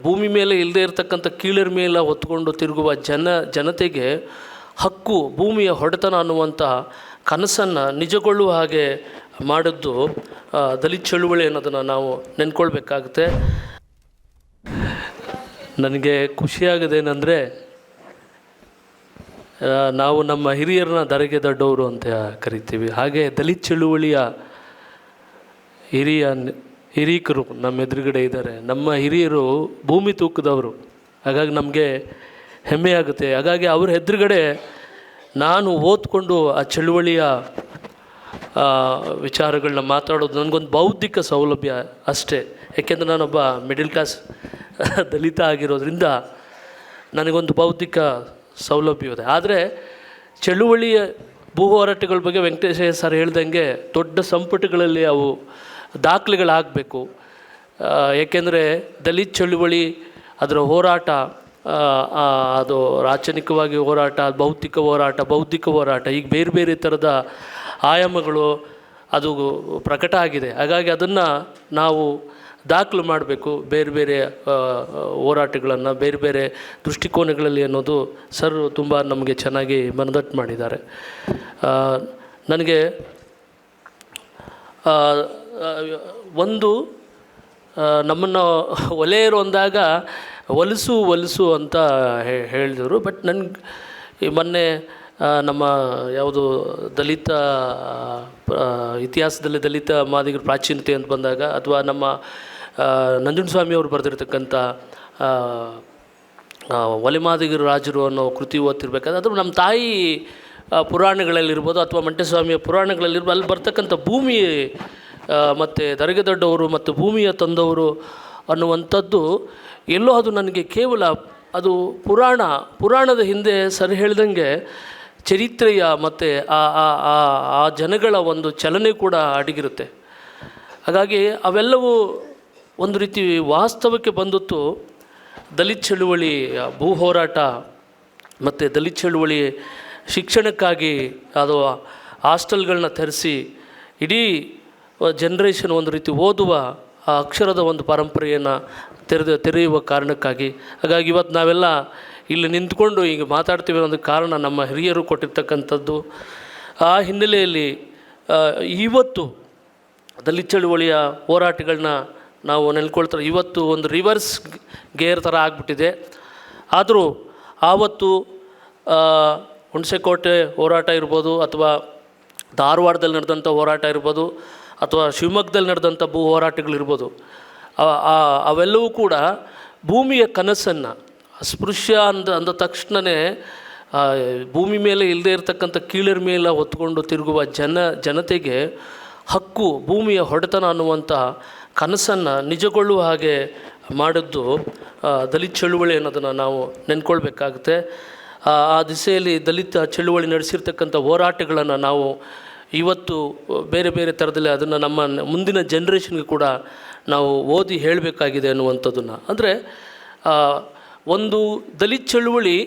ಭೂಮಿ ಮೇಲೆ ಇಲ್ಲದೇ ಇರತಕ್ಕಂಥ ಕೀಳರ ಮೇಲೆ ಹೊತ್ಕೊಂಡು ತಿರುಗುವ ಜನತೆಗೆ ಹಕ್ಕು, ಭೂಮಿಯ ಹೊಡೆತನ ಅನ್ನುವಂಥ ಕನಸನ್ನು ನಿಜಗೊಳ್ಳುವ ಹಾಗೆ ಮಾಡಿದ್ದು ದಲಿತ ಚಳುವಳಿ ಅನ್ನೋದನ್ನು ನಾವು ನೆನ್ಕೊಳ್ಬೇಕಾಗುತ್ತೆ. ನನಗೆ ಖುಷಿಯಾಗದೇನೆಂದರೆ, ನಾವು ನಮ್ಮ ಹಿರಿಯರನ್ನ ಧರೆಗೆ ದೊಡ್ಡವರು ಅಂತ ಕರಿತೀವಿ. ಹಾಗೆ ದಲಿತ ಚಳುವಳಿಯ ಹಿರೀಕರು ನಮ್ಮ ಎದುರುಗಡೆ ಇದ್ದಾರೆ. ನಮ್ಮ ಹಿರಿಯರು ಭೂಮಿ ತೂಕದವರು, ಹಾಗಾಗಿ ನಮಗೆ ಹೆಮ್ಮೆ ಆಗುತ್ತೆ. ಹಾಗಾಗಿ ಅವ್ರ ಎದುರುಗಡೆ ನಾನು ಓದ್ಕೊಂಡು ಆ ಚಳುವಳಿಯ ವಿಚಾರಗಳನ್ನ ಮಾತಾಡೋದು ನನಗೊಂದು ಬೌದ್ಧಿಕ ಸೌಲಭ್ಯ ಅಷ್ಟೇ. ಯಾಕೆಂದರೆ ನಾನೊಬ್ಬ ಮಿಡಲ್ ಕ್ಲಾಸ್ ದಲಿತ ಆಗಿರೋದ್ರಿಂದ ನನಗೊಂದು ಬೌದ್ಧಿಕ ಸೌಲಭ್ಯವಿದೆ. ಆದರೆ ಚಳುವಳಿಯ ಭೂ ಹೋರಾಟಗಳ ಬಗ್ಗೆ ವೆಂಕಟೇಶ ಸರ್ ಹೇಳ್ದಂಗೆ ದೊಡ್ಡ ಸಂಪುಟಗಳಲ್ಲಿ ಅವು ದಾಖಲೆಗಳಾಗಬೇಕು. ಏಕೆಂದರೆ ದಲಿತ ಚಳುವಳಿ, ಅದರ ಹೋರಾಟ, ಅದು ರಾಚನಿಕವಾಗಿ ಹೋರಾಟ, ಬೌದ್ಧಿಕ ಹೋರಾಟ, ಈಗ ಬೇರೆ ಬೇರೆ ಥರದ ಆಯಾಮಗಳು ಅದು ಪ್ರಕಟ ಆಗಿದೆ. ಹಾಗಾಗಿ ಅದನ್ನು ನಾವು ದಾಖಲು ಮಾಡಬೇಕು, ಬೇರೆ ಬೇರೆ ಹೋರಾಟಗಳನ್ನು ಬೇರೆ ಬೇರೆ ದೃಷ್ಟಿಕೋನಗಳಲ್ಲಿ ಅನ್ನೋದು ಸರ್ ತುಂಬ ನಮಗೆ ಚೆನ್ನಾಗಿ ಮನದಟ್ಟು ಮಾಡಿದ್ದಾರೆ. ನನಗೆ ಒಂದು ನಮ್ಮನ್ನು ಒಲೆಯರು ಅಂದಾಗ ಹೊಲಸು ಅಂತ ಹೇಳಿದರು. ಬಟ್ ನನಗೆ ಮೊನ್ನೆ ನಮ್ಮ ಯಾವುದು ದಲಿತ ಇತಿಹಾಸದಲ್ಲಿ ದಲಿತ ಮಾದಿಗರ ಪ್ರಾಚೀನತೆ ಅಂತ ಬಂದಾಗ, ಅಥವಾ ನಮ್ಮ ನಂಜುಂಡಸ್ವಾಮಿಯವರು ಬರೆದಿರ್ತಕ್ಕಂಥ ಒಲೆಮಾದಿಗರ ರಾಜರು ಅನ್ನೋ ಕೃತಿ ಓದ್ತಿರ್ಬೇಕಾದ್ರೆ, ಅದು ನಮ್ಮ ತಾಯಿ ಪುರಾಣಗಳಲ್ಲಿರ್ಬೋದು ಅಥವಾ ಮಂಟೇಸ್ವಾಮಿಯ ಪುರಾಣಗಳಲ್ಲಿರ್ಬೋದು, ಅಲ್ಲಿ ಬರ್ತಕ್ಕಂಥ ಭೂಮಿ ಮತ್ತು ಧರೆಗೆ ದೊಡ್ಡವರು ಮತ್ತು ಭೂಮಿಯ ತಂದವರು ಅನ್ನುವಂಥದ್ದು ಎಲ್ಲೋ ಅದು ನನಗೆ ಕೇವಲ ಅದು ಪುರಾಣದ ಹಿಂದೆ ಸರಿ ಹೇಳ್ದಂಗೆ ಚರಿತ್ರೆಯ ಮತ್ತು ಆ ಜನಗಳ ಒಂದು ಚಲನೆ ಕೂಡ ಅಡಗಿರುತ್ತೆ. ಹಾಗಾಗಿ ಅವೆಲ್ಲವೂ ಒಂದು ರೀತಿ ವಾಸ್ತವಕ್ಕೆ ಬಂದಿತ್ತು. ದಲಿತ ಚಳುವಳಿ ಭೂ ಹೋರಾಟ ಮತ್ತು ದಲಿತ ಚಳುವಳಿ ಶಿಕ್ಷಣಕ್ಕಾಗಿ ಅದು ಹಾಸ್ಟೆಲ್ಗಳನ್ನ ತೆರೆಸಿ ಇಡೀ ಜನ್ರೇಷನ್ ಒಂದು ರೀತಿ ಓದುವ ಆ ಅಕ್ಷರದ ಒಂದು ಪರಂಪರೆಯನ್ನು ತೆರೆಯುವ ಕಾರಣಕ್ಕಾಗಿ. ಹಾಗಾಗಿ ಇವತ್ತು ನಾವೆಲ್ಲ ಇಲ್ಲಿ ನಿಂತ್ಕೊಂಡು ಈಗ ಮಾತಾಡ್ತೀವಿ ಅನ್ನೋದಕ್ಕೆ ಕಾರಣ ನಮ್ಮ ಹಿರಿಯರು ಕೊಟ್ಟಿರ್ತಕ್ಕಂಥದ್ದು. ಆ ಹಿನ್ನೆಲೆಯಲ್ಲಿ ಇವತ್ತು ದಲಿತ ಚಳುವಳಿಯ ಹೋರಾಟಗಳನ್ನ ನಾವು ನೆನ್ಕೊಳ್ತಾರೆ. ಇವತ್ತು ಒಂದು ರಿವರ್ಸ್ ಗೇರ್ ಥರ ಆಗಿಬಿಟ್ಟಿದೆ. ಆದರೂ ಆವತ್ತು ಹುಣಸೆಕೋಟೆ ಹೋರಾಟ ಇರ್ಬೋದು, ಅಥವಾ ಧಾರವಾಡದಲ್ಲಿ ನಡೆದಂಥ ಹೋರಾಟ ಇರ್ಬೋದು, ಅಥವಾ ಶಿವಮೊಗ್ಗದಲ್ಲಿ ನಡೆದಂಥ ಭೂ ಹೋರಾಟಗಳಿರ್ಬೋದು, ಅವೆಲ್ಲವೂ ಕೂಡ ಭೂಮಿಯ ಕನಸನ್ನು ಅಸ್ಪೃಶ್ಯ ಅಂದ ತಕ್ಷಣವೇ ಭೂಮಿ ಮೇಲೆ ಇಲ್ಲದೇ ಇರತಕ್ಕಂಥ ಕೀಳರ ಮೇಲೆ ಹೊತ್ಕೊಂಡು ತಿರುಗುವ ಜನತೆಗೆ ಹಕ್ಕು, ಭೂಮಿಯ ಹೊಡೆತನ ಅನ್ನುವಂಥ ಕನಸನ್ನು ನಿಜಗೊಳ್ಳುವ ಹಾಗೆ ಮಾಡಿದ್ದು ದಲಿತ ಚಳುವಳಿ ಅನ್ನೋದನ್ನು ನಾವು ನೆನ್ಕೊಳ್ಬೇಕಾಗುತ್ತೆ. ಆ ದಿಸೆಯಲ್ಲಿ ದಲಿತ ಚಳುವಳಿ ನಡೆಸಿರ್ತಕ್ಕಂಥ ಹೋರಾಟಗಳನ್ನು ನಾವು ಇವತ್ತು ಬೇರೆ ಬೇರೆ ಥರದಲ್ಲಿ ಅದನ್ನು ನಮ್ಮ ಮುಂದಿನ ಜನ್ರೇಷನ್ಗೆ ಕೂಡ ನಾವು ಓದಿ ಹೇಳಬೇಕಾಗಿದೆ ಅನ್ನುವಂಥದ್ದನ್ನು. ಅಂದರೆ ಒಂದು ದಲಿತ ಚಳುವಳಿ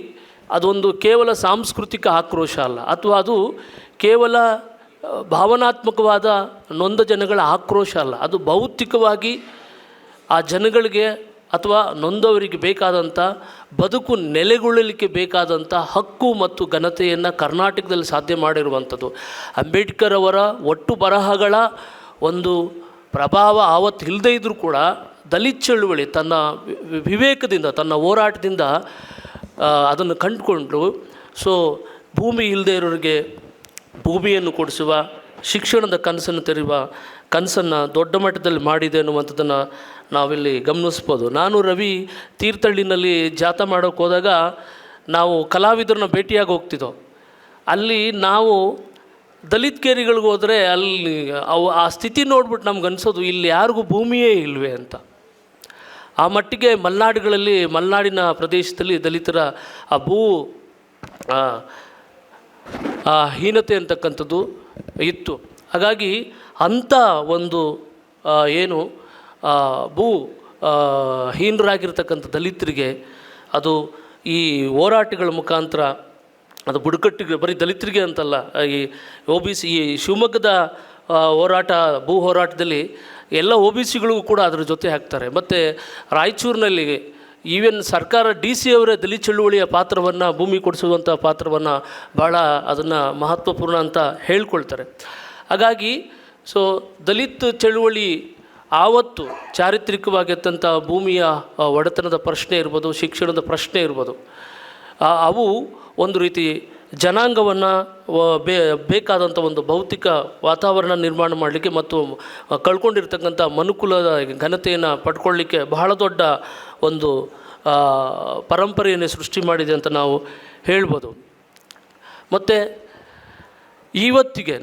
ಅದೊಂದು ಕೇವಲ ಸಾಂಸ್ಕೃತಿಕ ಆಕ್ರೋಶ ಅಲ್ಲ, ಅಥವಾ ಅದು ಕೇವಲ ಭಾವನಾತ್ಮಕವಾದ ನೊಂದ ಜನಗಳ ಆಕ್ರೋಶ ಅಲ್ಲ. ಅದು ಭೌತಿಕವಾಗಿ ಆ ಜನಗಳಿಗೆ ಅಥವಾ ನೊಂದವರಿಗೆ ಬೇಕಾದಂಥ ಬದುಕು ನೆಲೆಗೊಳ್ಳಲಿಕ್ಕೆ ಬೇಕಾದಂಥ ಹಕ್ಕು ಮತ್ತು ಘನತೆಯನ್ನು ಕರ್ನಾಟಕದಲ್ಲಿ ಸಾಧ್ಯ ಮಾಡಿರುವಂಥದ್ದು. ಅಂಬೇಡ್ಕರ್ ಅವರ ಒಟ್ಟು ಬರಹಗಳ ಒಂದು ಪ್ರಭಾವ ಆವತ್ತು ಇಲ್ಲದೇ ಇದ್ದರೂ ಕೂಡ ದಲಿತ ಚಳುವಳಿ ತನ್ನ ವಿವೇಕದಿಂದ, ತನ್ನ ಹೋರಾಟದಿಂದ ಅದನ್ನು ಕಂಡುಕೊಂಡು, ಸೊ ಭೂಮಿ ಇಲ್ಲದೇ ಇರೋರಿಗೆ ಭೂಮಿಯನ್ನು ಕೊಡಿಸುವ, ಶಿಕ್ಷಣದ ಕನಸನ್ನು ತೆರೆಯುವ ಕನಸನ್ನು ದೊಡ್ಡ ಮಟ್ಟದಲ್ಲಿ ಮಾಡಿದೆ ಅನ್ನುವಂಥದ್ದನ್ನು ನಾವಿಲ್ಲಿ ಗಮನಿಸ್ಬೋದು. ನಾನು ರವಿ ತೀರ್ಥಹಳ್ಳಿನಲ್ಲಿ ಜಾಥಾ ಮಾಡೋಕ್ಕೆ ಹೋದಾಗ ನಾವು ಕಲಾವಿದರನ್ನ ಭೇಟಿಯಾಗಿ ಹೋಗ್ತಿದ್ದೋ. ಅಲ್ಲಿ ನಾವು ದಲಿತ ಕೇರಿಗಳಿಗೆ ಹೋದರೆ ಅಲ್ಲಿ ಆ ಸ್ಥಿತಿ ನೋಡ್ಬಿಟ್ಟು ನಮ್ಗೆ ಅನಿಸೋದು, ಇಲ್ಲಿ ಯಾರಿಗೂ ಭೂಮಿಯೇ ಇಲ್ವೇ ಅಂತ. ಆ ಮಟ್ಟಿಗೆ ಮಲೆನಾಡಿನ ಪ್ರದೇಶದಲ್ಲಿ ದಲಿತರ ಆ ಹೀನತೆ ಅಂತಕ್ಕಂಥದ್ದು ಇತ್ತು. ಹಾಗಾಗಿ ಅಂಥ ಒಂದು ಏನು ಹೀನರಾಗಿರ್ತಕ್ಕಂಥ ದಲಿತರಿಗೆ ಅದು ಈ ಹೋರಾಟಗಳ ಮುಖಾಂತರ, ಅದು ಬುಡಕಟ್ಟಿಗೆ ಬರೀ ದಲಿತರಿಗೆ ಅಂತಲ್ಲ, ಈ OBC ಈ ಶಿವಮೊಗ್ಗದ ಭೂ ಹೋರಾಟದಲ್ಲಿ ಎಲ್ಲ OBCಗಳಿಗೂ ಕೂಡ ಅದರ ಜೊತೆ ಹಾಕ್ತಾರೆ. ಮತ್ತು ರಾಯಚೂರಿನಲ್ಲಿ ಈವನ್ ಸರ್ಕಾರ DC ಅವರೇ ದಲಿತ ಚಳುವಳಿಯ ಪಾತ್ರವನ್ನು, ಭೂಮಿ ಕೊಡಿಸುವಂಥ ಪಾತ್ರವನ್ನು ಭಾಳ ಅದನ್ನು ಮಹತ್ವಪೂರ್ಣ ಅಂತ ಹೇಳ್ಕೊಳ್ತಾರೆ. ಹಾಗಾಗಿ ದಲಿತ ಚಳುವಳಿ ಆವತ್ತು ಚಾರಿತ್ರಿಕವಾಗಿದ್ದಂಥ ಭೂಮಿಯ ಒಡೆತನದ ಪ್ರಶ್ನೆ ಇರ್ಬೋದು, ಶಿಕ್ಷಣದ ಪ್ರಶ್ನೆ ಇರ್ಬೋದು, ಅವು ಒಂದು ರೀತಿ ಜನಾಂಗವನ್ನು ಬೇಕಾದಂಥ ಒಂದು ಭೌತಿಕ ವಾತಾವರಣ ನಿರ್ಮಾಣ ಮಾಡಲಿಕ್ಕೆ ಮತ್ತು ಕಳ್ಕೊಂಡಿರ್ತಕ್ಕಂಥ ಮನುಕುಲದ ಘನತೆಯನ್ನು ಪಡ್ಕೊಳ್ಳಿಕ್ಕೆ ಬಹಳ ದೊಡ್ಡ ಒಂದು ಪರಂಪರೆಯನ್ನು ಸೃಷ್ಟಿ ಮಾಡಿದೆ ಅಂತ ನಾವು ಹೇಳ್ಬೋದು. ಮತ್ತು ಇವತ್ತಿಗೆ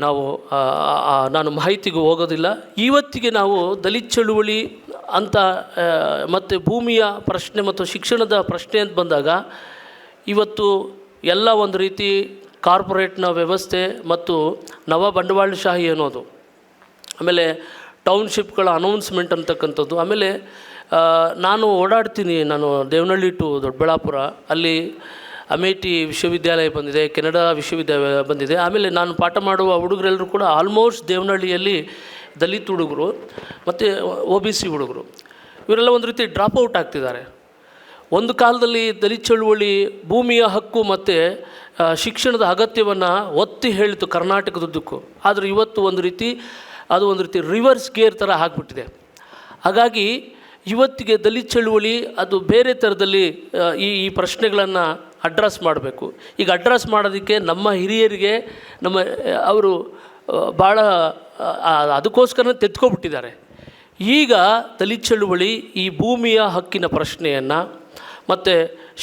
ನಾನು ಮಾಹಿತಿಗೆ ಹೋಗೋದಿಲ್ಲ, ಇವತ್ತಿಗೆ ನಾವು ದಲಿತ ಚಳುವಳಿ ಅಂತ ಮತ್ತು ಭೂಮಿಯ ಪ್ರಶ್ನೆ ಮತ್ತು ಶಿಕ್ಷಣದ ಪ್ರಶ್ನೆ ಅಂತ ಬಂದಾಗ ಇವತ್ತು ಎಲ್ಲ ಒಂದು ರೀತಿ ಕಾರ್ಪೊರೇಟ್ನ ವ್ಯವಸ್ಥೆ ಮತ್ತು ನವ ಬಂಡವಾಳಶಾಹಿ ಅನ್ನೋದು, ಆಮೇಲೆ ಟೌನ್ಶಿಪ್ಗಳ ಅನೌನ್ಸ್ಮೆಂಟ್ ಅಂತಕ್ಕಂಥದ್ದು, ಆಮೇಲೆ ನಾನು ಓಡಾಡ್ತೀನಿ, ನಾನು ದೇವನಹಳ್ಳಿ ಟು ದೊಡ್ಡಬಳ್ಳಾಪುರ, ಅಲ್ಲಿ ಅಮೇಠಿ ವಿಶ್ವವಿದ್ಯಾಲಯ ಬಂದಿದೆ, ಕೆನಡಾ ವಿಶ್ವವಿದ್ಯಾಲಯ ಬಂದಿದೆ. ಆಮೇಲೆ ನಾನು ಪಾಠ ಮಾಡುವ ಹುಡುಗರೆಲ್ಲರೂ ಕೂಡ ಆಲ್ಮೋಸ್ಟ್ ದೇವನಹಳ್ಳಿಯಲ್ಲಿ ದಲಿತ ಹುಡುಗರು ಮತ್ತು OBC ಹುಡುಗರು, ಇವರೆಲ್ಲ ಒಂದು ರೀತಿ ಡ್ರಾಪ್ಔಟ್ ಆಗ್ತಿದ್ದಾರೆ. ಒಂದು ಕಾಲದಲ್ಲಿ ದಲಿತ ಚಳುವಳಿ ಭೂಮಿಯ ಹಕ್ಕು ಮತ್ತು ಶಿಕ್ಷಣದ ಅಗತ್ಯವನ್ನು ಒತ್ತಿ ಹೇಳಿತು ಕರ್ನಾಟಕದುದ್ದಕ್ಕೂ. ಆದರೆ ಇವತ್ತು ಒಂದು ರೀತಿ ರಿವರ್ಸ್ ಗೇರ್ ಥರ ಆಗಿಬಿಟ್ಟಿದೆ. ಹಾಗಾಗಿ ಇವತ್ತಿಗೆ ದಲಿತ ಚಳುವಳಿ ಅದು ಬೇರೆ ಥರದಲ್ಲಿ ಈ ಪ್ರಶ್ನೆಗಳನ್ನು ಅಡ್ರೆಸ್ ಮಾಡಬೇಕು. ಈಗ ಅಡ್ರೆಸ್ ಮಾಡೋದಕ್ಕೆ ನಮ್ಮ ಹಿರಿಯರಿಗೆ ಅವರು ಭಾಳ ಅದಕ್ಕೋಸ್ಕರ ತೆತ್ಕೊಬಿಟ್ಟಿದ್ದಾರೆ. ಈಗ ದಲಿತ ಚಳುವಳಿ ಈ ಭೂಮಿಯ ಹಕ್ಕಿನ ಪ್ರಶ್ನೆಯನ್ನು ಮತ್ತು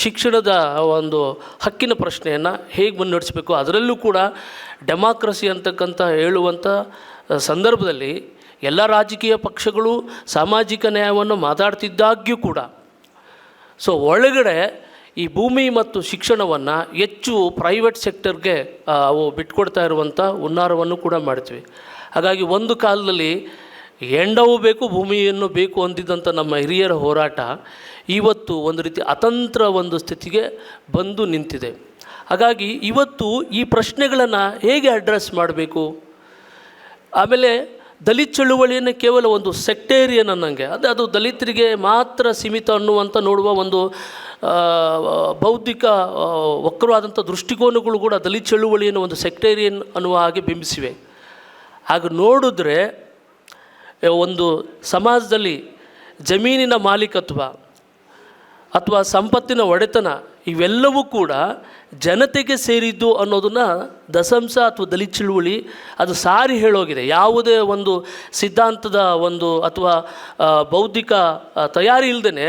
ಶಿಕ್ಷಣದ ಒಂದು ಹಕ್ಕಿನ ಪ್ರಶ್ನೆಯನ್ನು ಹೇಗೆ ಮುನ್ನಡೆಸಬೇಕು, ಅದರಲ್ಲೂ ಕೂಡ ಡೆಮಾಕ್ರಸಿ ಅಂತಕ್ಕಂಥ ಹೇಳುವಂಥ ಸಂದರ್ಭದಲ್ಲಿ ಎಲ್ಲ ರಾಜಕೀಯ ಪಕ್ಷಗಳು ಸಾಮಾಜಿಕ ನ್ಯಾಯವನ್ನು ಮಾತಾಡ್ತಿದ್ದಾಗ್ಯೂ ಕೂಡ ಒಳಗಡೆ ಈ ಭೂಮಿ ಮತ್ತು ಶಿಕ್ಷಣವನ್ನು ಹೆಚ್ಚು ಪ್ರೈವೇಟ್ ಸೆಕ್ಟರ್ಗೆ ಅವು ಬಿಟ್ಕೊಡ್ತಾ ಇರುವಂಥ ಹುನ್ನಾರವನ್ನು ಕೂಡ ಮಾಡ್ತೀವಿ. ಹಾಗಾಗಿ ಒಂದು ಕಾಲದಲ್ಲಿ ಹೆಂಡವೂ ಬೇಕು ಭೂಮಿಯನ್ನು ಬೇಕು ಅಂದಿದ್ದಂಥ ನಮ್ಮ ಹಿರಿಯರ ಹೋರಾಟ ಇವತ್ತು ಒಂದು ರೀತಿ ಅತಂತ್ರ ಒಂದು ಸ್ಥಿತಿಗೆ ಬಂದು ನಿಂತಿದೆ. ಹಾಗಾಗಿ ಇವತ್ತು ಈ ಪ್ರಶ್ನೆಗಳನ್ನು ಹೇಗೆ ಅಡ್ರೆಸ್ ಮಾಡಬೇಕು, ಆಮೇಲೆ ದಲಿತ ಚಳುವಳಿಯನ್ನು ಕೇವಲ ಒಂದು ಸೆಕ್ಟೇರಿಯನ್ ಅನ್ನಂಗೆ ಅದು ದಲಿತರಿಗೆ ಮಾತ್ರ ಸೀಮಿತ ಅನ್ನುವಂಥ ನೋಡುವ ಒಂದು ಬೌದ್ಧಿಕ ವಕ್ರವಾದಂಥ ದೃಷ್ಟಿಕೋನಗಳು ಕೂಡ ದಲಿತ ಚಳುವಳಿಯನ್ನು ಒಂದು ಸೆಕ್ಟೇರಿಯನ್ ಅನ್ನುವ ಹಾಗೆ ಬಿಂಬಿಸಿವೆ. ಹಾಗೆ ನೋಡಿದ್ರೆ ಒಂದು ಸಮಾಜದಲ್ಲಿ ಜಮೀನಿನ ಮಾಲೀಕತ್ವ ಅಥವಾ ಸಂಪತ್ತಿನ ಒಡೆತನ ಇವೆಲ್ಲವೂ ಕೂಡ ಜನತೆಗೆ ಸೇರಿದ್ದು ಅನ್ನೋದನ್ನು ದಸಂಸ ಅಥವಾ ದಲಿತ ಚಳುವಳಿ ಅದು ಸಾರಿ ಹೇಳೋಗಿದೆ. ಯಾವುದೇ ಒಂದು ಸಿದ್ಧಾಂತದ ಒಂದು ಅಥವಾ ಬೌದ್ಧಿಕ ತಯಾರಿ ಇಲ್ಲದೇ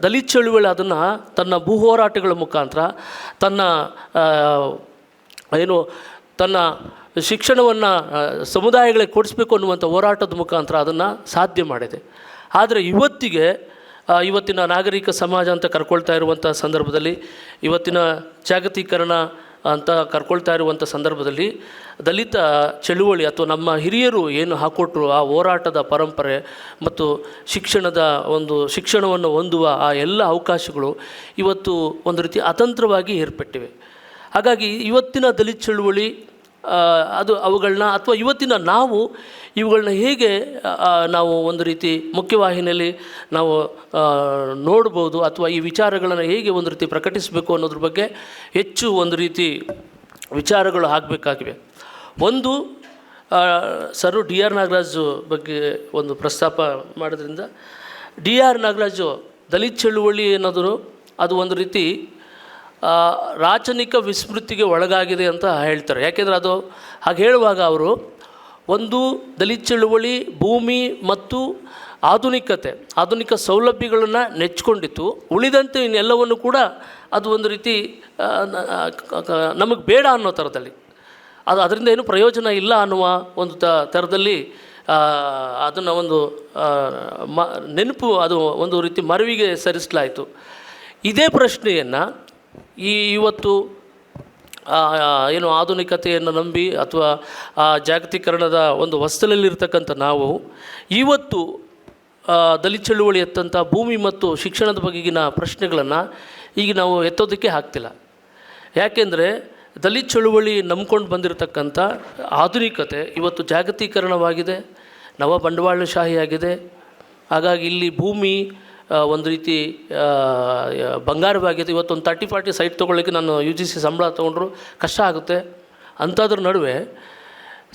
ದಲಿತ ಚಳುವಳಿ ಅದನ್ನು ತನ್ನ ಭೂ ಹೋರಾಟಗಳ ಮುಖಾಂತರ ತನ್ನ ಶಿಕ್ಷಣವನ್ನು ಸಮುದಾಯಗಳಿಗೆ ಕೊಡಿಸ್ಬೇಕು ಅನ್ನುವಂಥ ಹೋರಾಟದ ಮುಖಾಂತರ ಅದನ್ನು ಸಾಧ್ಯ ಮಾಡಿದೆ. ಆದರೆ ಇವತ್ತಿನ ನಾಗರಿಕ ಸಮಾಜ ಅಂತ ಕರ್ಕೊಳ್ತಾ ಇರುವಂಥ ಸಂದರ್ಭದಲ್ಲಿ, ಇವತ್ತಿನ ಜಾಗತೀಕರಣ ಅಂತ ಕರ್ಕೊಳ್ತಾ ಇರುವಂಥ ಸಂದರ್ಭದಲ್ಲಿ ದಲಿತ ಚಳುವಳಿ ಅಥವಾ ನಮ್ಮ ಹಿರಿಯರು ಏನು ಹಾಕೊಟ್ರು ಆ ಹೋರಾಟದ ಪರಂಪರೆ ಮತ್ತು ಶಿಕ್ಷಣವನ್ನು ಹೊಂದುವ ಆ ಎಲ್ಲ ಅವಕಾಶಗಳು ಇವತ್ತು ಒಂದು ರೀತಿ ಅತಂತ್ರವಾಗಿ ಏರ್ಪಟ್ಟಿವೆ. ಹಾಗಾಗಿ ಇವತ್ತಿನ ದಲಿತ ಚಳುವಳಿ ಅವುಗಳನ್ನ ಅಥವಾ ಇವತ್ತಿನ ಇವುಗಳನ್ನ ಹೇಗೆ ನಾವು ಒಂದು ರೀತಿ ಮುಖ್ಯವಾಹಿನಿಯಲ್ಲಿ ನಾವು ನೋಡ್ಬೋದು ಅಥವಾ ಈ ವಿಚಾರಗಳನ್ನು ಹೇಗೆ ಒಂದು ರೀತಿ ಪ್ರಕಟಿಸಬೇಕು ಅನ್ನೋದ್ರ ಬಗ್ಗೆ ಹೆಚ್ಚು ಒಂದು ರೀತಿ ವಿಚಾರಗಳು ಆಗಬೇಕಾಗಿವೆ. ಒಂದು ಸರ್ DR ನಾಗರಾಜು ಬಗ್ಗೆ ಒಂದು ಪ್ರಸ್ತಾಪ ಮಾಡೋದ್ರಿಂದ, DR ನಾಗರಾಜು ದಲಿತ ಚಳುವಳಿ ಅನ್ನೋದು ಅದು ಒಂದು ರೀತಿ ರಾಚನಿಕ ವಿಸ್ಮೃತಿಗೆ ಒಳಗಾಗಿದೆ ಅಂತ ಹೇಳ್ತಾರೆ. ಯಾಕೆಂದರೆ ಅದು ಹಾಗೆ ಹೇಳುವಾಗ ಅವರು ಒಂದು ದಲಿತ ಚಳುವಳಿ ಭೂಮಿ ಮತ್ತು ಆಧುನಿಕ ಸೌಲಭ್ಯಗಳನ್ನು ನೆಚ್ಕೊಂಡಿತ್ತು, ಉಳಿದಂತೆ ಇನ್ನೆಲ್ಲವನ್ನು ಕೂಡ ಅದು ಒಂದು ರೀತಿ ನಮಗೆ ಬೇಡ ಅನ್ನೋ ಥರದಲ್ಲಿ, ಅದರಿಂದ ಏನು ಪ್ರಯೋಜನ ಇಲ್ಲ ಅನ್ನುವ ಒಂದು ಥರದಲ್ಲಿ ಅದನ್ನು ಒಂದು ನೆನಪು, ಅದು ಒಂದು ರೀತಿ ಮರವಿಗೆ ಸರಿಸಲಾಯಿತು. ಇದೇ ಪ್ರಶ್ನೆಯನ್ನು ಇವತ್ತು ಏನು ಆಧುನಿಕತೆಯನ್ನು ನಂಬಿ ಅಥವಾ ಜಾಗತೀಕರಣದ ಒಂದು ಹೊಸ್ತಲಲ್ಲಿರ್ತಕ್ಕಂಥ ನಾವು ಇವತ್ತು ದಲಿತ ಚಳುವಳಿ ಎತ್ತಂಥ ಭೂಮಿ ಮತ್ತು ಶಿಕ್ಷಣದ ಬಗೆಗಿನ ಪ್ರಶ್ನೆಗಳನ್ನು ಈಗ ನಾವು ಎತ್ತೋದಕ್ಕೆ ಆಗ್ತಿಲ್ಲ. ಯಾಕೆಂದರೆ ದಲಿತ ಚಳುವಳಿ ನಂಬ್ಕೊಂಡು ಬಂದಿರತಕ್ಕಂಥ ಆಧುನಿಕತೆ ಇವತ್ತು ಜಾಗತೀಕರಣವಾಗಿದೆ, ನವ ಬಂಡವಾಳಶಾಹಿಯಾಗಿದೆ. ಹಾಗಾಗಿ ಇಲ್ಲಿ ಭೂಮಿ ಒಂದು ರೀತಿ ಬಂಗಾರವಾಗಿದೆ. ಇವತ್ತೊಂದು 30-40 ಸೈಟ್ ತೊಗೊಳ್ಳಿಕ್ಕೆ ನಾನು UGC ಸಂಬಳ ತೊಗೊಂಡ್ರು ಕಷ್ಟ ಆಗುತ್ತೆ. ಅಂಥದ್ರ ನಡುವೆ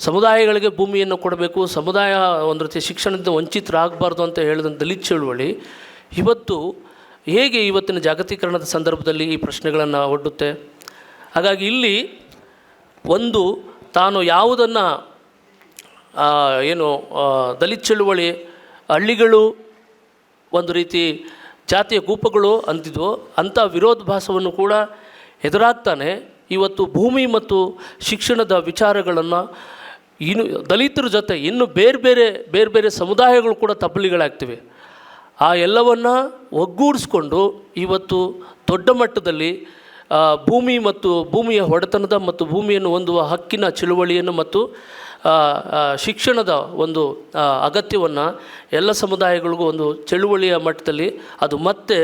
ಸಮುದಾಯಗಳಿಗೆ ಭೂಮಿಯನ್ನು ಕೊಡಬೇಕು, ಸಮುದಾಯ ಒಂದು ರೀತಿ ಶಿಕ್ಷಣದಿಂದ ವಂಚಿತರಾಗಬಾರ್ದು ಅಂತ ಹೇಳಿದಂಥ ದಲಿತ ಚಳುವಳಿ ಇವತ್ತು ಹೇಗೆ ಇವತ್ತಿನ ಜಾಗತೀಕರಣದ ಸಂದರ್ಭದಲ್ಲಿ ಈ ಪ್ರಶ್ನೆಗಳನ್ನು ಒಡ್ಡುತ್ತೆ. ಹಾಗಾಗಿ ಇಲ್ಲಿ ಒಂದು ತಾನು ಯಾವುದನ್ನು ದಲಿತ ಚಳುವಳಿ ಹಳ್ಳಿಗಳು ಒಂದು ರೀತಿ ಜಾತಿಯ ಗುಂಪುಗಳು ಅಂತಿದ್ವು, ಅಂಥ ವಿರೋಧಾಭಾಸವನ್ನು ಕೂಡ ಎದುರಾಗ್ತಾನೆ ಇವತ್ತು ಭೂಮಿ ಮತ್ತು ಶಿಕ್ಷಣದ ವಿಚಾರಗಳನ್ನು ಇನ್ನು ದಲಿತರ ಜೊತೆ ಇನ್ನು ಬೇರೆ ಬೇರೆ ಸಮುದಾಯಗಳು ಕೂಡ ತಬ್ಬಲಿಗಳಾಗ್ತಿವೆ. ಆ ಎಲ್ಲವನ್ನು ಒಗ್ಗೂಡಿಸ್ಕೊಂಡು ಇವತ್ತು ದೊಡ್ಡ ಮಟ್ಟದಲ್ಲಿ ಭೂಮಿ ಮತ್ತು ಭೂಮಿಯ ಒಡೆತನದ ಮತ್ತು ಭೂಮಿಯನ್ನು ಹೊಂದುವ ಹಕ್ಕಿನ ಚಳುವಳಿಯನ್ನು ಮತ್ತು ಶಿಕ್ಷಣದ ಒಂದು ಅಗತ್ಯವನ್ನು ಎಲ್ಲ ಸಮುದಾಯಗಳಿಗೂ ಒಂದು ಚಳುವಳಿಯ ಮಟ್ಟದಲ್ಲಿ ಅದು ಮತ್ತೆ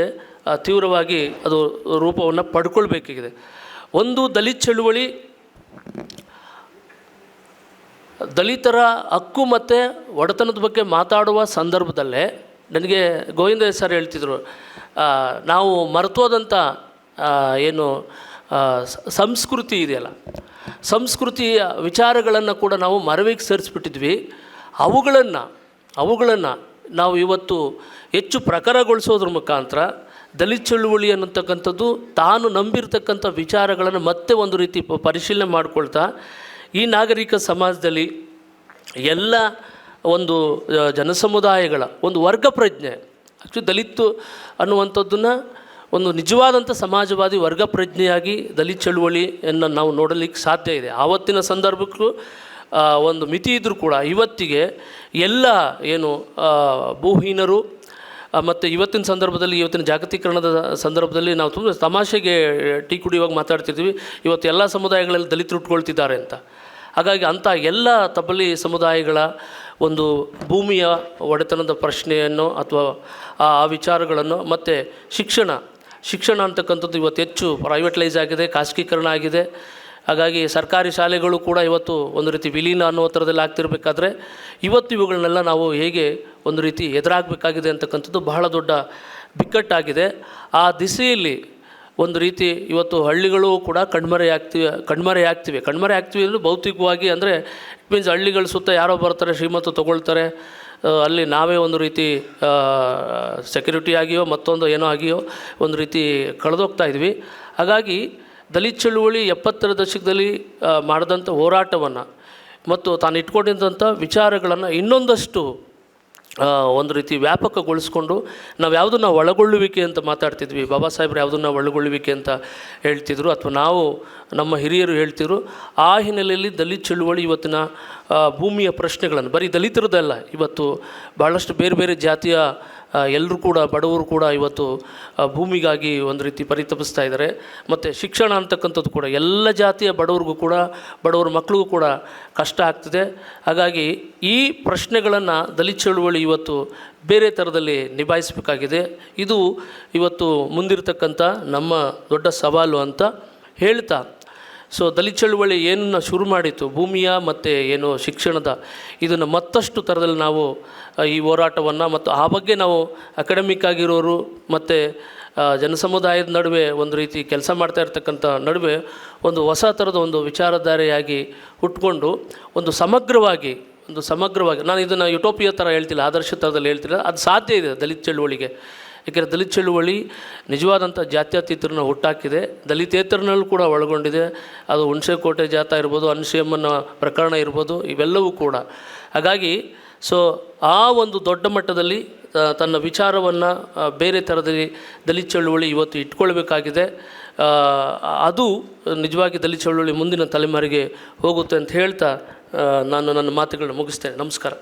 ತೀವ್ರವಾಗಿ ಅದು ರೂಪವನ್ನು ಪಡ್ಕೊಳ್ಬೇಕಾಗಿದೆ. ಒಂದು ದಲಿತ ಚಳುವಳಿ ದಲಿತರ ಹಕ್ಕು ಮತ್ತು ಒಡೆತನದ ಬಗ್ಗೆ ಮಾತಾಡುವ ಸಂದರ್ಭದಲ್ಲೇ ನನಗೆ ಗೋವಿಂದ ಸರ್ ಹೇಳ್ತಿದ್ರು, ನಾವು ಮರೆತೋದಂಥ ಸಂಸ್ಕೃತಿ ಇದೆಯಲ್ಲ, ಸಂಸ್ಕೃತಿಯ ವಿಚಾರಗಳನ್ನು ಕೂಡ ನಾವು ಮರವಿಗೆ ಸೇರಿಸ್ಬಿಟ್ಟಿದ್ವಿ. ಅವುಗಳನ್ನು ನಾವು ಇವತ್ತು ಹೆಚ್ಚು ಪ್ರಖರಗೊಳಿಸೋದ್ರ ಮುಖಾಂತರ ದಲಿತ ಚಳುವಳಿ ಅನ್ನತಕ್ಕಂಥದ್ದು ತಾನು ನಂಬಿರ್ತಕ್ಕಂಥ ವಿಚಾರಗಳನ್ನು ಮತ್ತೆ ಒಂದು ರೀತಿ ಪರಿಶೀಲನೆ ಮಾಡಿಕೊಳ್ತಾ ಈ ನಾಗರಿಕ ಸಮಾಜದಲ್ಲಿ ಎಲ್ಲ ಒಂದು ಜನಸಮುದಾಯಗಳ ಒಂದು ವರ್ಗ ಪ್ರಜ್ಞೆ, ಆ್ಯಕ್ಚುಲಿ ದಲಿತ ಅನ್ನುವಂಥದ್ದನ್ನು ಒಂದು ನಿಜವಾದಂಥ ಸಮಾಜವಾದಿ ವರ್ಗ ಪ್ರಜ್ಞೆಯಾಗಿ ದಲಿತ ಚಳುವಳಿಯನ್ನು ನಾವು ನೋಡಲಿಕ್ಕೆ ಸಾಧ್ಯ ಇದೆ. ಆವತ್ತಿನ ಸಂದರ್ಭಕ್ಕೂ ಒಂದು ಮಿತಿ ಇದ್ದರೂ ಕೂಡ ಇವತ್ತಿಗೆ ಎಲ್ಲ ಭೂಹೀನರು ಮತ್ತು ಇವತ್ತಿನ ಸಂದರ್ಭದಲ್ಲಿ ಇವತ್ತಿನ ಜಾಗತೀಕರಣದ ಸಂದರ್ಭದಲ್ಲಿ ನಾವು ತುಂಬ ತಮಾಷೆಗೆ ಟೀ ಕುಡಿಯುವಾಗ ಮಾತಾಡ್ತಿರ್ತೀವಿ, ಇವತ್ತು ಎಲ್ಲ ಸಮುದಾಯಗಳಲ್ಲಿ ದಲಿತರು ಉಟ್ಕೊಳ್ತಿದ್ದಾರೆ ಅಂತ. ಹಾಗಾಗಿ ಅಂಥ ಎಲ್ಲ ತಬ್ಬಲಿ ಸಮುದಾಯಗಳ ಒಂದು ಭೂಮಿಯ ಒಡೆತನದ ಪ್ರಶ್ನೆಯನ್ನು ಅಥವಾ ಆ ವಿಚಾರಗಳನ್ನು ಮತ್ತು ಶಿಕ್ಷಣ ಅಂತಕ್ಕಂಥದ್ದು ಇವತ್ತು ಹೆಚ್ಚು ಪ್ರೈವೇಟಲೈಸ್ ಆಗಿದೆ, ಖಾಸಗೀಕರಣ ಆಗಿದೆ. ಹಾಗಾಗಿ ಸರ್ಕಾರಿ ಶಾಲೆಗಳು ಕೂಡ ಇವತ್ತು ಒಂದು ರೀತಿ ವಿಲೀನ ಅನ್ನೋ ಥರದಲ್ಲಿ ಆಗ್ತಿರ್ಬೇಕಾದ್ರೆ ಇವತ್ತು ಇವುಗಳನ್ನೆಲ್ಲ ನಾವು ಹೇಗೆ ಒಂದು ರೀತಿ ಎದುರಾಗಬೇಕಾಗಿದೆ ಅಂತಕ್ಕಂಥದ್ದು ಬಹಳ ದೊಡ್ಡ ಬಿಕ್ಕಟ್ಟಾಗಿದೆ. ಆ ದಿಸೆಯಲ್ಲಿ ಒಂದು ರೀತಿ ಇವತ್ತು ಹಳ್ಳಿಗಳು ಕೂಡ ಕಣ್ಮರೆಯಾಗ್ತಿವೆ ಅಂದರೆ ಭೌತಿಕವಾಗಿ, ಅಂದರೆ ಇಟ್ ಮೀನ್ಸ್ ಹಳ್ಳಿಗಳ ಸುತ್ತ ಯಾರೋ ಬರ್ತಾರೆ, ಶ್ರೀಮಂತ ತೊಗೊಳ್ತಾರೆ, ಅಲ್ಲಿ ನಾವೇ ಒಂದು ರೀತಿ ಸೆಕ್ಯೂರಿಟಿ ಆಗಿಯೋ ಮತ್ತೊಂದು ಏನೋ ಆಗಿಯೋ ಒಂದು ರೀತಿ ಕಳೆದೋಗ್ತಾ ಇದ್ವಿ. ಹಾಗಾಗಿ ದಲಿತ ಚಳುವಳಿ 70ರ ದಶಕದಲ್ಲಿ ಮಾಡಿದಂಥ ಹೋರಾಟವನ್ನು ಮತ್ತು ತಾನು ಇಟ್ಕೊಂಡಿದ್ದಂಥ ವಿಚಾರಗಳನ್ನು ಇನ್ನೊಂದಷ್ಟು ಒಂದು ರೀತಿ ವ್ಯಾಪಕಗೊಳಿಸ್ಕೊಂಡು ನಾವು ಯಾವುದನ್ನು ಒಳಗೊಳ್ಳುವಿಕೆ ಅಂತ ಮಾತಾಡ್ತಿದ್ವಿ, ಬಾಬಾ ಸಾಹೇಬ್ರು ಯಾವುದನ್ನು ಒಳಗೊಳ್ಳುವಿಕೆ ಅಂತ ಹೇಳ್ತಿದ್ರು ಅಥವಾ ನಾವು ನಮ್ಮ ಹಿರಿಯರು ಹೇಳ್ತಿದ್ರು. ಆ ಹಿನ್ನೆಲೆಯಲ್ಲಿ ದಲಿತ ಚಳುವಳಿ ಇವತ್ತಿನ ಭೂಮಿಯ ಪ್ರಶ್ನೆಗಳನ್ನು ಬರೀ ದಲಿತರದಲ್ಲ, ಇವತ್ತು ಭಾಳಷ್ಟು ಬೇರೆ ಜಾತಿಯ ಎಲ್ಲರೂ ಕೂಡ ಬಡವರು ಕೂಡ ಇವತ್ತು ಭೂಮಿಗಾಗಿ ಒಂದು ರೀತಿ ಪರಿತಪಿಸ್ತಾ ಇದ್ದಾರೆ. ಮತ್ತು ಶಿಕ್ಷಣ ಅಂತಕ್ಕಂಥದ್ದು ಕೂಡ ಎಲ್ಲ ಜಾತಿಯ ಬಡವರ ಮಕ್ಕಳಿಗೂ ಕೂಡ ಕಷ್ಟ ಆಗ್ತಿದೆ. ಹಾಗಾಗಿ ಈ ಪ್ರಶ್ನೆಗಳನ್ನು ದಲಿತ ಚಳುವಳಿ ಇವತ್ತು ಬೇರೆ ಥರದಲ್ಲಿ ನಿಭಾಯಿಸಬೇಕಾಗಿದೆ. ಇದು ಇವತ್ತು ಮುಂದಿರತಕ್ಕಂಥ ನಮ್ಮ ದೊಡ್ಡ ಸವಾಲು ಅಂತ ಹೇಳ್ತಾ, ಸೊ ದಲಿತ ಚಳುವಳಿ ಏನನ್ನು ಶುರು ಮಾಡಿತ್ತು ಭೂಮಿಯ ಮತ್ತು ಶಿಕ್ಷಣದ, ಇದನ್ನು ಮತ್ತಷ್ಟು ಥರದಲ್ಲಿ ನಾವು ಈ ಹೋರಾಟವನ್ನು ಮತ್ತು ಆ ಬಗ್ಗೆ ನಾವು ಅಕಾಡೆಮಿಕ್ ಆಗಿರೋರು ಮತ್ತು ಜನಸಮುದಾಯದ ನಡುವೆ ಒಂದು ರೀತಿ ಕೆಲಸ ಮಾಡ್ತಾ ಇರ್ತಕ್ಕಂಥ ನಡುವೆ ಒಂದು ಹೊಸ ಥರದ ಒಂದು ವಿಚಾರಧಾರೆಯಾಗಿ ಹುಟ್ಕೊಂಡು ಒಂದು ಸಮಗ್ರವಾಗಿ ನಾನು ಇದನ್ನು ಯುಟೋಪಿಯಾ ಥರ ಹೇಳ್ತಿಲ್ಲ, ಆದರ್ಶ ಥರದಲ್ಲಿ ಹೇಳ್ತಿಲ್ಲ, ಅದು ಸಾಧ್ಯ ಇದೆ ದಲಿತ ಚಳುವಳಿಗೆ. ಏಕೆಂದರೆ ದಲಿತ ಚಳುವಳಿ ನಿಜವಾದಂಥ ಜಾತ್ಯತೀತರನ್ನ ಹುಟ್ಟಾಕಿದೆ, ದಲಿತೇತರನಲ್ಲೂ ಕೂಡ ಒಳಗೊಂಡಿದೆ. ಅದು ಹುಣಸೆಕೋಟೆ ಜಾಥಾ ಇರ್ಬೋದು, ಅನುಸೂಯಮ್ಮನ ಪ್ರಕರಣ ಇರ್ಬೋದು, ಇವೆಲ್ಲವೂ ಕೂಡ. ಹಾಗಾಗಿ ಸೊ ಆ ಒಂದು ದೊಡ್ಡ ಮಟ್ಟದಲ್ಲಿ ತನ್ನ ವಿಚಾರವನ್ನು ಬೇರೆ ಥರದಲ್ಲಿ ದಲಿತ ಚಳುವಳಿ ಇವತ್ತು ಇಟ್ಕೊಳ್ಬೇಕಾಗಿದೆ. ಅದು ನಿಜವಾಗಿ ದಲಿತ ಚಳುವಳಿ ಮುಂದಿನ ತಲೆಮಾರಿಗೆ ಹೋಗುತ್ತೆ ಅಂತ ಹೇಳ್ತಾ ನಾನು ನನ್ನ ಮಾತುಗಳನ್ನ ಮುಗಿಸ್ತೇನೆ. ನಮಸ್ಕಾರ.